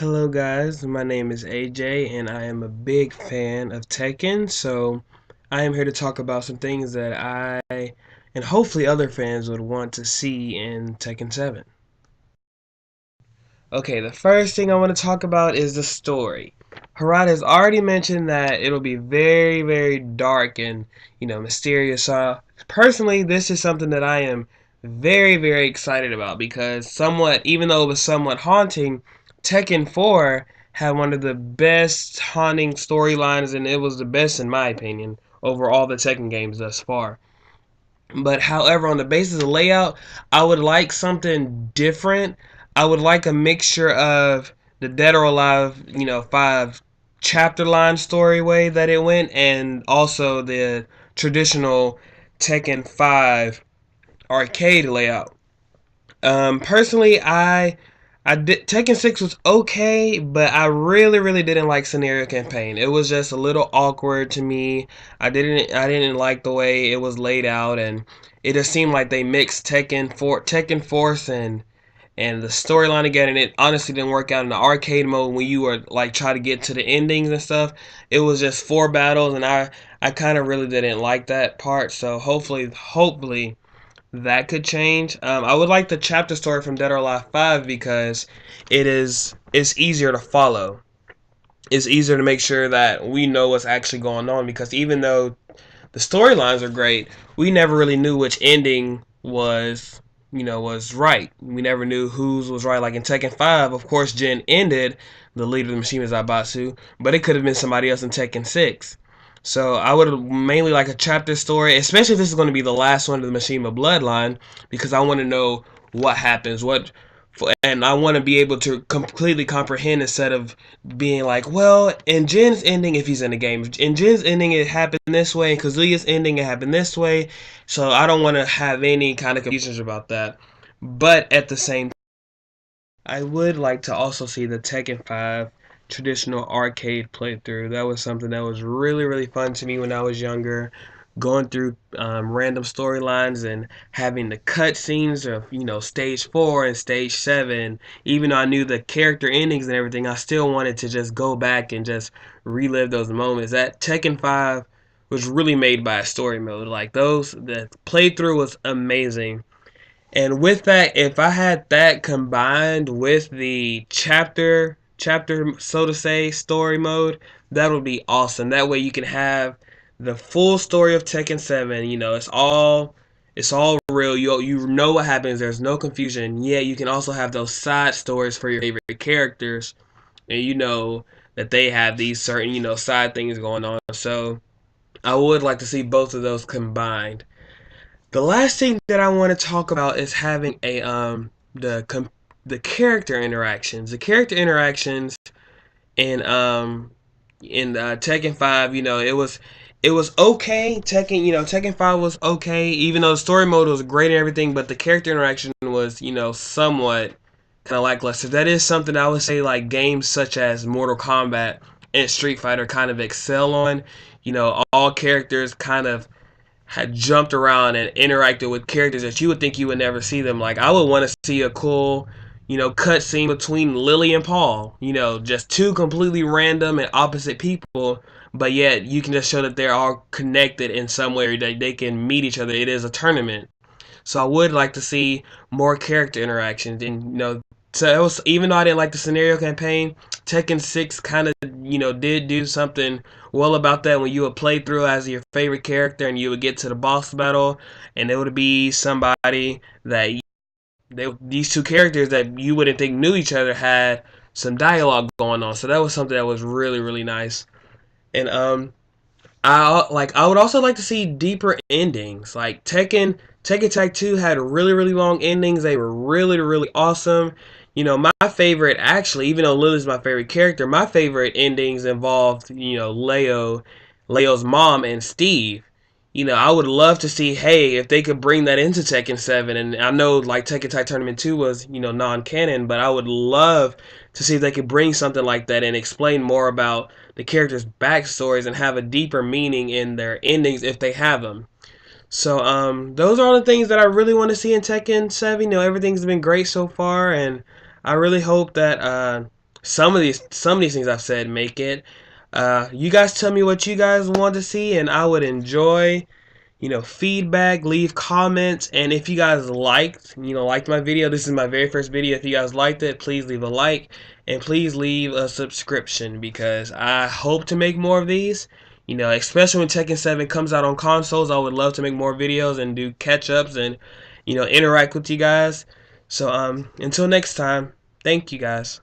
Hello guys, my name is AJ and I am a big fan of Tekken, so I am here to talk about some things that I and hopefully other fans would want to see in Tekken 7. Okay, the first thing I want to talk about is the story. Harada has already mentioned that it'll be very, very dark and, mysterious. Personally, this is something that I am very, very excited about because even though it was somewhat haunting, Tekken 4 had one of the best haunting storylines, and it was the best in my opinion over all the Tekken games thus far. But however, on the basis of layout, I would like something different. I would like a mixture of the Dead or Alive, 5 chapter line story way that it went, and also the traditional Tekken 5 arcade layout. Personally, I did Tekken 6 was okay, but I really really didn't like scenario campaign. It was just a little awkward to me. I didn't like the way it was laid out, and it just seemed like they mixed Tekken Force and the storyline again, and it honestly didn't work out in the arcade mode when you were like try to get to the endings and stuff. It was just 4 battles, and I kind of really didn't like that part. So hopefully that could change. I would like the chapter story from Dead or Alive 5 because it's easier to follow. It's easier to make sure that we know what's actually going on, because even though the storylines are great, we never really knew which ending was right. We never knew whose was right. Like in Tekken 5, of course, Jin ended, the leader of the machine is Zaibatsu, but it could have been somebody else in Tekken 6. So I would mainly like a chapter story, especially if this is going to be the last one of the Mishima bloodline, because I want to know what happens, and I want to be able to completely comprehend instead of being like, well, in Jin's ending, if he's in the game, in Jin's ending it happened this way, in Kazuya's ending it happened this way. So I don't want to have any kind of confusions about that. But at the same time, I would like to also see the Tekken 5 traditional arcade playthrough. That was something that was really, really fun to me when I was younger. Going through random storylines and having the cutscenes of, stage 4 and stage 7. Even though I knew the character endings and everything, I still wanted to just go back and just relive those moments. That Tekken 5 was really made by a story mode. Like the playthrough was amazing. And with that, if I had that combined with the chapter so to say story mode, that would be awesome. That way you can have the full story of Tekken 7. It's all real. You know what happens. There's no confusion. Yeah, you can also have those side stories for your favorite characters, and you know that they have these certain side things going on. So I would like to see both of those combined. The last thing that I want to talk about is having the character interactions. The character interactions in Tekken 5, it was okay. Tekken 5 was okay, even though the story mode was great and everything, but the character interaction was, somewhat kind of lackluster. That is something I would say like games such as Mortal Kombat and Street Fighter kind of excel on. All characters kind of had jumped around and interacted with characters that you would think you would never see them. Like I would want to see a cool, cut scene between Lily and Paul. Just two completely random and opposite people, but yet you can just show that they're all connected in some way, that they can meet each other. It is a tournament. So I would like to see more character interactions, and so it was, even though I didn't like the scenario campaign, Tekken 6 kind of did do something well about that when you would play through as your favorite character and you would get to the boss battle, and it would be somebody that these two characters that you wouldn't think knew each other had some dialogue going on. So that was something that was really really nice. And I would also like to see deeper endings. Like Tekken Tag 2 had really really long endings. They were really really awesome. My favorite, actually, even though Lily's my favorite character, my favorite endings involved, Leo's mom and Steve. I would love to see, hey, if they could bring that into Tekken 7. And I know like Tekken Tag Tournament 2 was, non-canon, but I would love to see if they could bring something like that and explain more about the characters' backstories and have a deeper meaning in their endings if they have them. So those are all the things that I really want to see in Tekken 7. Everything's been great so far, and I really hope that some of these things I've said make it. You guys tell me what you guys want to see, and I would enjoy, feedback, leave comments, and if you guys liked my video, this is my very first video. If you guys liked it, please leave a like and please leave a subscription because I hope to make more of these. Especially when Tekken 7 comes out on consoles, I would love to make more videos and do catch-ups and interact with you guys. So until next time, thank you guys.